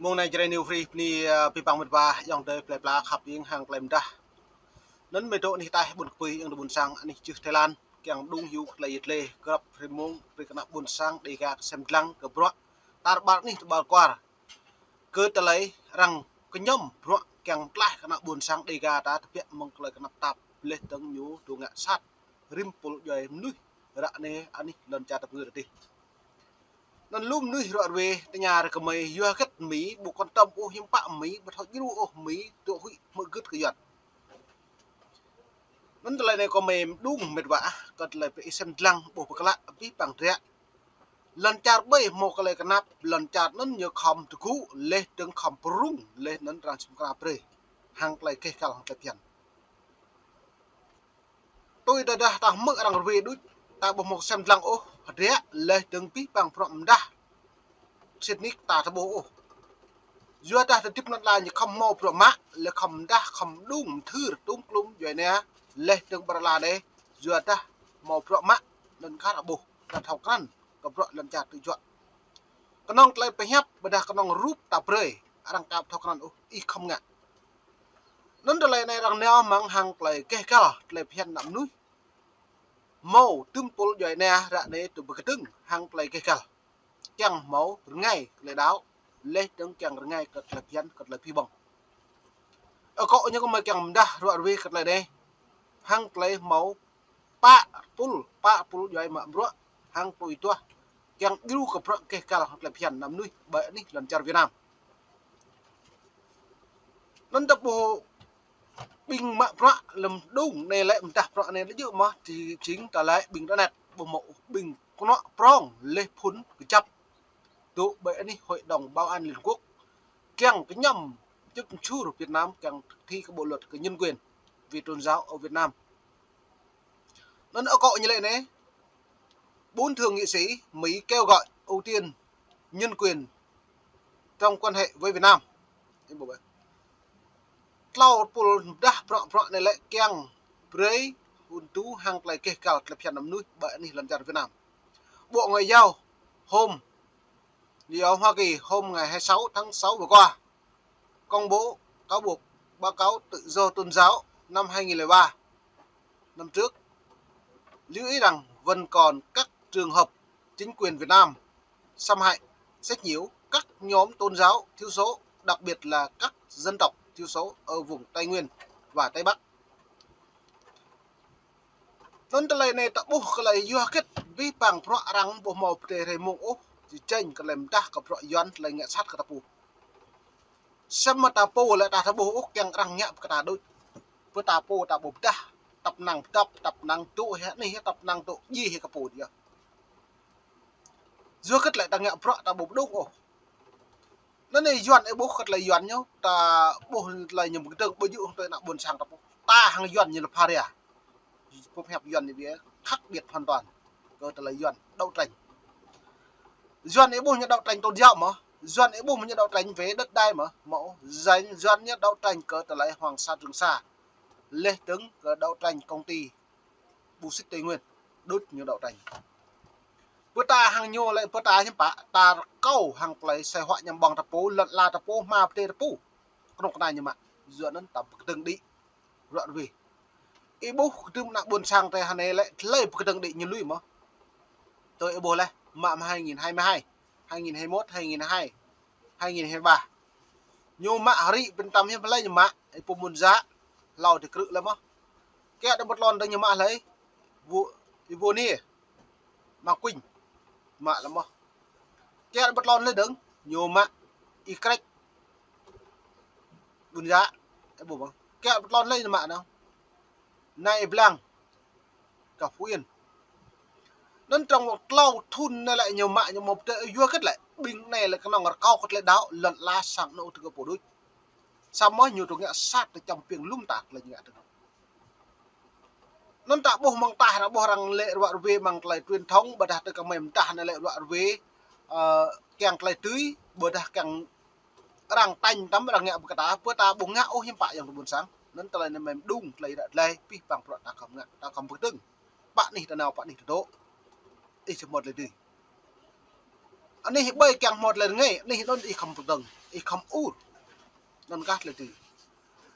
mong này chơi new free ni pi pang một ba dòng đời play play khắp những hàng play ta nấn mấy độ này tai buồn quỳ yang buồn sang anh chưa Thái Lan yang đúng hiu là yết lệ gặp phải mong phải kena buồn sang để gạt xem lăng gặp bro tar bar ni bar qua cứ ta lấy rằng cái nhóm bro yang lại kena buồn sang để gạt ta thực hiện mong lại kena tap lên tầng nhú tu ngã sát rim pul joy núi rạ nè anh lần cha tập người đi nên lúc nuôi rồi về nhà rồi mày vừa cất mỹ bộ con tâm ô hiếm bạ mỹ mà thôi như ô mỹ tụi hụi mới cất cái giật vấn đề này có mềm đúng mệt vã còn lại phải xem lăng bộ cái lạ bí bằng thế lần chặt bây một cái cái nắp lần chặt nó nhiều khom từ cũ lên từng khom prung lên nó ra xem cái pre hàng lại cái hàng cái tiền tôi đã mở rằng về đôi ta bộ một xem lăng ô thế lên từng bí bằng from đa Sydney ta thabo ô dua ta tiếp nhận lại những không mò pro mã là không đa không đúng thư đúng đúng vậy nè lên từng bờ là đây dua ta mò pro mã lần khác là bù là thầu căn gặp rồi lần chặt tự chọn cái nong lại phải nhấp bữa cái nong rúp tập rơi đang cạp thầu căn ít không ngạ nên đây này đang neo mang hàng lại cái lại hiện nằm núi màu tươm pol vậy nè ra này từ bờ cái tưng hàng lại cái chẳng máu ngay lại đáo lên đứng chẳng ngay cật là pian cật là phi bông ở cọ như có mấy chẳng đa rồi về cật lại đây hang lấy máu pa pul vậy mà bro hang pui tua chẳng yêu cái pro cái cả là pian nằm nuôi bởi đi lần char Việt Nam nên tập bộ bình mạ pro làm đúng này lại ta pro này nó dữ mà thì chính ta lại bình đã nẹt bộ mộ bình của nó prong lên phun cái chấp tụ bởi đi hội đồng bảo an liên quốc kèng cái nhầm chức chủ ở Việt Nam kèng thi cái bộ luật cái nhân quyền vì tôn giáo ở Việt Nam nên ở cọ như vậy này bốn thượng nghị sĩ Mỹ kêu gọi ưu tiên nhân quyền trong quan hệ với Việt Nam lau pol dah pro này lại kèng prey untuk hang lại kê cao lập hiện nằm núi bởi đi lần chặt Việt Nam bộ ngoại giao hôm đi ở Hoa Kỳ hôm ngày 26 tháng 6 vừa qua công bố cáo buộc báo cáo tự do tôn giáo năm 2003 năm trước lưu ý rằng vẫn còn các trường hợp chính quyền Việt Nam xâm hại sách nhiễu các nhóm tôn giáo thiểu số đặc biệt là các dân tộc thiểu số ở vùng Tây Nguyên và Tây Bắc. Nên cái này ta buộc cái này do kết vi bằng pro rằng bộ màu để thầy mong ốp thì tranh cái làm ta cái pro doan lại ngã sát cái ta buộc xem mà ta po lại ta bộ ốc yang răng nhẹ cái ta đôi với ta po ta bột ta tập năng tụ hết này tập năng tụ gì hết cái po đi do kết lại ta ngã pro ta bột đúng ồ nó này doan ấy bố kết lại doan nhau ta bố lại nhầm cái trường bây giờ tôi nặng buồn sang ta hàng doan như là paria không hẹp doan thì biết khác biệt hoàn toàn cơ ta lấy doan đậu tranh doan ấy bố như đậu tranh tôn giáo mà doan ấy bố như đậu tranh về đất đai mà mẫu danh doan nhất đậu tranh cơ ta lấy Hoàng Sa Trường Sa lê tướng cơ đậu tranh công ty bù xích Tây Nguyên đốt như đậu tranh bữa ta hàng nhô lại bữa ta nhắm bả ta câu hàng lấy xe họa nhằm bằng tập phố lật la tập phố mà tê tập phố con này nhưng mà dựa nó tập từng đi loạn vì ý bố tương nặng buồn sang tay hàng này lại lấy cái từng đi như lui mà tôi bố này mạm 2022 2021 2022 2023 nhô mạ hari bên tâm hiệp lấy nhưng mà ai phụ muốn giá lau thì cự lắm á cái đã một lon đây nhưng mà lấy vụ ni mà quỳnh mạ lắm á cái đã một lon lấy đứng nhô mạ y cách buồn giá ai bố cái đã một lon lấy nhưng mà nào này blanc cả Phú Yên nên trong một lâu thun này lại nhiều mạ nhiều một vua kết lại bình này là cái nào ngọt cao kết lại đáo lần la sang nô từ cái bộ đôi sao mới nhiều tụi ngạ sát từ trong phiền lung tạc là như vậy nên ta bố mang ta là bố rằng lệ đoạn về bằng lại truyền thống bật đặt từ cái mềm ta này lệ đoạn về càng lại tưới bật đặt càng rằng tanh tắm rằng ngạ cái ta bữa ta bố ngã ô hiểm bạiอย่างbuồn sáng nên ta lại mềm đung lại đặt lại pi bằng đoạn ta không ngạ ta không bực tưng bạn này ta nào bạn này tố ít một lời đi anh ấy bay càng một lần ngay anh ấy nó đi không từng đi không u nên cắt lại từ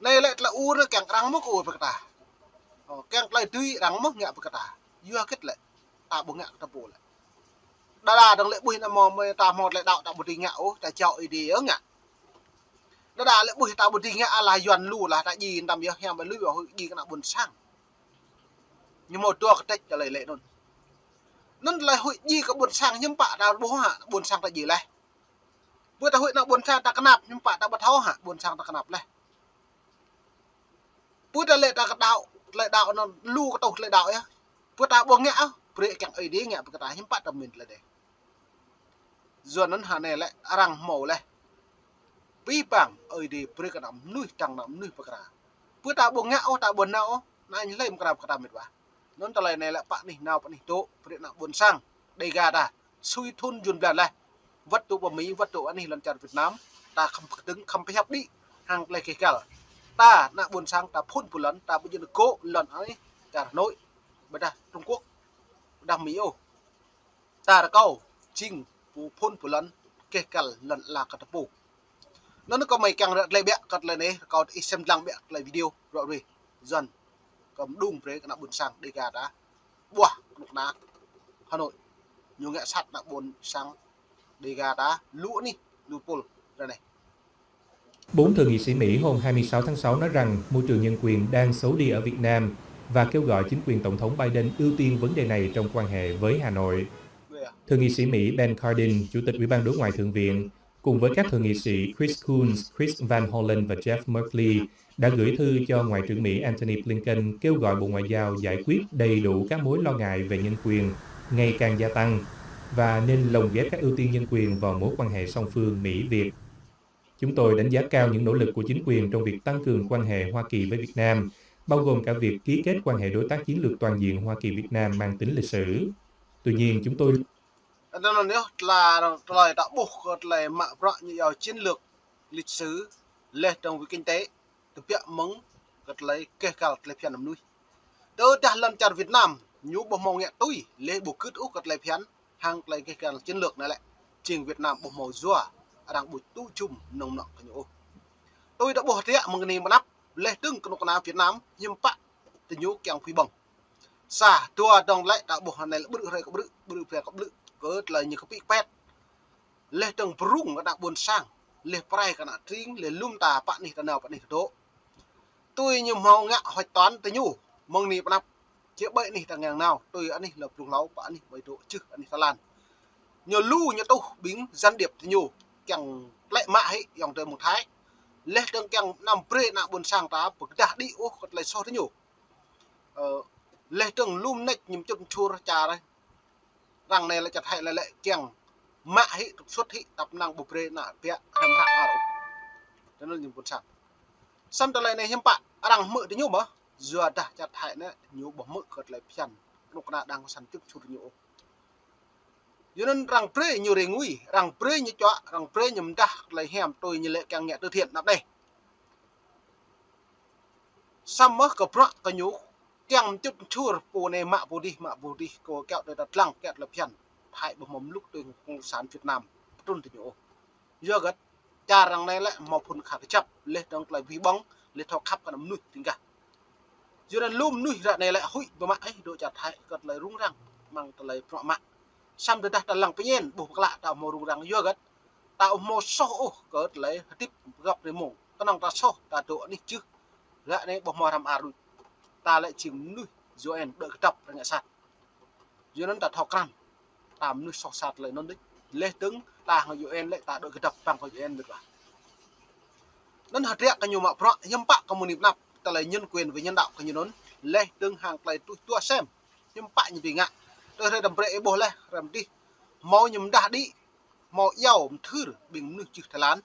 này lại là u nó càng răng mất u bậc ta càng lại tuy răng mất nhẹ bậc ta vừa kết lại ta buông nhẹ ta bù lại đa đừng lại bùi là mò mày ta một lại đạo ta một tình ngạo ta chọi đi ớ ngạ đa lại bùi ta một tình ngạ là doan lù là tại gì tầm giờ hèm mà lùi vào đi cái nào buồn sang nhưng một tua cái tách trở lại lệ luôn nên là hội gì có buồn sang nhưng bạn nào bố hả buồn sang là gì này vừa ta hội nào buồn sang ta cái nạp nhưng bạn ta bật tháo hả buồn sang ta cái nạp này vừa ta lệ ta cái đạo nó lù cái tàu lệ đạo nhá vừa ta buông ngã vừa chẳng ấy đi ngã vừa ta nhưng bạn ta mình là để giờ nó hà này lại răng màu này ví bằng ở đi vừa cái nằm nuôi trăng nằm nuôi vừa cái vừa ta buông ngã ta buồn não này lấy một cái nằm mệt quá nón tờ này là bạn nào tố vừa nào buồn sang đây gà ta suy thun dùn bèn này vật tụ của Mỹ vật tụ anh lần chặt Việt Nam ta không đứng không phải hấp đi hàng lại cái cả ta nạ buồn sang ta phun một lần ta bây giờ được cố lần ấy cả nội bây giờ Trung Quốc đang Mỹ ô ta đã câu chinh phun một lần kể cả lần là cả tập bù nó có mấy càng lại bẹ cật lại này còn xem lăng bẹ lại video rồi rồi dần cầm đung với cái nạ buồn sang đây gà đã bùa lục ná Hà Nội nhiều nghệ sắt nạ buồn sang đây gà đã lũ đi lupol đây này. 4 thượng nghị sĩ Mỹ hôm 26 tháng 6 nói rằng môi trường nhân quyền đang xấu đi ở Việt Nam và kêu gọi chính quyền Tổng thống Biden ưu tiên vấn đề này trong quan hệ với Hà Nội. Thượng nghị sĩ Mỹ Ben Cardin, Chủ tịch Ủy ban Đối ngoại Thượng viện, cùng với các thượng nghị sĩ Chris Coons, Chris Van Hollen và Jeff Merkley đã gửi thư cho Ngoại trưởng Mỹ Antony Blinken kêu gọi Bộ Ngoại giao giải quyết đầy đủ các mối lo ngại về nhân quyền ngày càng gia tăng và nên lồng ghép các ưu tiên nhân quyền vào mối quan hệ song phương Mỹ-Việt. Chúng tôi đánh giá cao những nỗ lực của chính quyền trong việc tăng cường quan hệ Hoa Kỳ với Việt Nam, bao gồm cả việc ký kết quan hệ đối tác chiến lược toàn diện Hoa Kỳ-Việt Nam mang tính lịch sử. Tuy nhiên, chúng tôi là lời đã buộc là mạng rõ như chiến lược lịch sử lệ trong với kinh tế từ việc mắng gật lấy kể cả lấy phiền nằm nuôi đỡ đã lần chặt Việt Nam nhú bộ màu nhẹ tôi lấy bộ cứt úc gật lấy phiền hàng lấy kể cả chiến lược này lại trình Việt Nam bộ màu rùa đang bụi tu chung nồng nọ cái nhũ tôi đã bỏ riêng một người mà nắp lệ tương của nó Việt Nam nhưng bạn từ nhũ kèng phi bằng xa tua đồng lại đã bỏ này là bự rồi có bự phải có bự cỡ là như cái bị pet lệ tương brung nó đã buồn sang lệ prai cả nạ trinh lệ lum ta bạn này đó tôi như mau ngạ hoạch toán từ nhũ mong ni mà nắp chế bậy này thằng ngàn nào tôi anh này là vùng láu bạn này mấy độ chứ anh này Thái Lan nhờ lu nhờ tôi bính gian điệp từ nhũ càng lại mạ ấy dòng từ một thái lệ tương càng nằm pre nạ buồn sang ta bực đã đi ô còn lại so thế nhủ lệ tương lum nách nhầm chân chua trà đây rằng này là chặt hay là lệ càng mạ ấy xuất hiện tập năng bục pre nạ bẹ hầm hạng ở cho nên nhầm buồn sang xăm tờ này hiếm bạn rằng mượn thế nhủ mà vừa đã chặt hay nữa nhủ bỏ mượn còn lại phiền lúc nào đang săn chút chua nhủ cho nên rằng pre nhiều đề nguy rằng pre như chó rằng pre nhầm ta lấy hẻm tôi như lệ càng nhẹ từ thiện nạp đây xăm mất cặp rạ cái nhú càng chút chua bồ này mạ bồ đi cô kẹo để đặt lăng kẹo là phiền hại bằng mầm lúc tôi cộng sản Việt Nam trôn thì nhú giờ gật cha rằng này lại một phần khả chấp lên đang lại vì bóng lên thao khắp cả nắm nuôi tính cả giờ nên lùm nuôi ra này lại hụi vào mạ ấy đội chặt hại gật lại rung răng mang lại rọ mạ xăm được đặt lăng cái nhiên buộc lại tạo màu rung răng giờ gật tạo màu sâu gật lấy tiếp gặp để mổ ta năng ta sâu ta độ đi chứ lại này bọc mò làm rồi ta lại chìm nuôi rồi em đợi tập ra nhà sạt rồi nó ta thọ cam làm nuôi sọ sạt lại nó đấy lê tướng ta hồi rồi em lại ta đợi tập bằng hồi em được à nó hạt rẻ cái nhiều mà pro nhâm bạ có một niệm nạp ta lại nhân quyền với nhân đạo cái nhiều nó lê tướng hàng lại tua xem nhâm bạ như vì ngạ tôi thấy đầm bệ bồ lê làm đi mau nhầm đã đi mau giàu thư bình nước chữ Thái Lan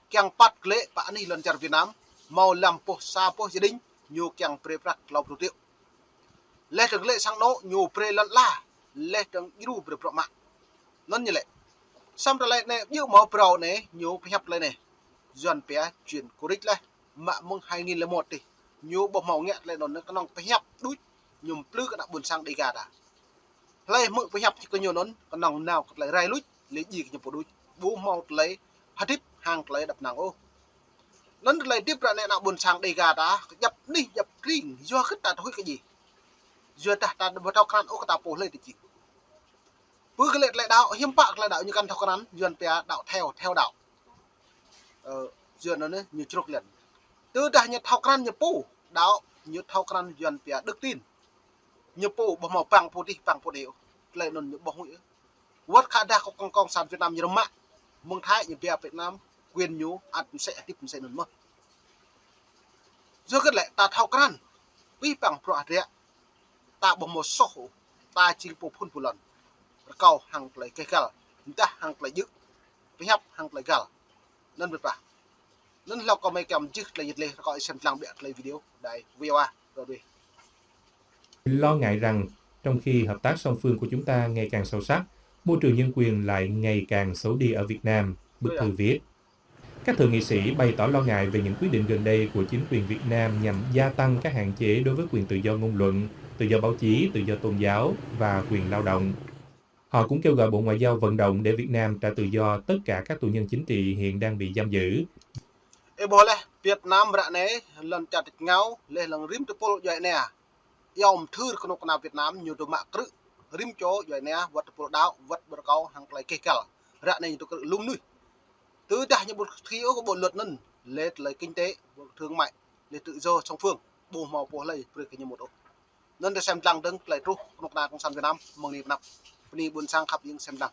càng bắt lệ bạn đi lần chặt Việt Nam mau làm po sa po gia đình nhiều càng pre prak lau pro tiệu lệ được lệ sang nó nhiều pre lăn la lệ được iru pre pro mạng nên như lệ xong rồi lại này nhiều máu pro này nhiều phải hấp lên này dần bé chuyển coric lên mạng mông 2001 đi nhiều bọc màu nghẹt lên nó có nòng phải hấp đuôi nhung plư cái đạo buồn sang đi gà đã lấy mượn phải hấp chỉ có nhiều nón còn nòng nào lại rai lút lấy gì cái bộ đôi bố mau lấy hạt tiếp hàng lấy đập nàng ô lần lấy tiếp ra này nào buồn sang đầy gà đã dập đi dập kinh do khất ta thôi cái gì do ta vừa thao khăn ô ta bổ lên thì chỉ bữa cái lệ lại đạo hiếm bạc là đạo như căn thao khăn duyên pe đạo theo đạo duyên nó nữa như chục lần từ đã như thao khăn như pu đạo như thao khăn duyên pe đức tin như pu bỏ màu vàng po đều lại nôn như bỏ hụi vớt khá đa con sản Việt Nam như mạ mông thái như pe Việt Nam quyền nhú ăn sẽ tiếp sẽ nôn mất do cái lệ ta thao khăn vi bằng pro rẻ ta bỏ một số ta chỉ bộ phun một lần cầu hàng lấy cây gà ta hàng lấy dữ với hấp hàng lấy gà nên việc nênเราก็ไม่กำจึกเลยยิดเลยก็xem lang bịa lấy video đây VOA rồi đi Lo ngại rằng trong khi hợp tác song phương của chúng ta ngày càng sâu sắc, môi trường nhân quyền lại ngày càng xấu đi ở Việt Nam, bức thư viết. Các thượng nghị sĩ bày tỏ lo ngại về những quyết định gần đây của chính quyền Việt Nam nhằm gia tăng các hạn chế đối với quyền tự do ngôn luận, tự do báo chí, tự do tôn giáo và quyền lao động. Họ cũng kêu gọi Bộ Ngoại giao vận động để Việt Nam trả tự do tất cả các tù nhân chính trị hiện đang bị giam giữ. Ebola Việt Nam rạ này lần chặt ngáo lên lần rim từ pol vậy nè yom thư của nó Việt Nam nhiều đồ mạ cự rim chỗ vậy nè vật pol đáo vật bờ cao hàng lấy cây cào rạ này tôi lung nuôi từ đã như một thiếu của bộ luật nên lên lấy kinh tế thương mại để tự do song phương bù màu bù lấy về cái như một ô nên để xem rằng đứng lấy tru nó là công sản Việt Nam mong niệm năm buồn sang khắp những xem rằng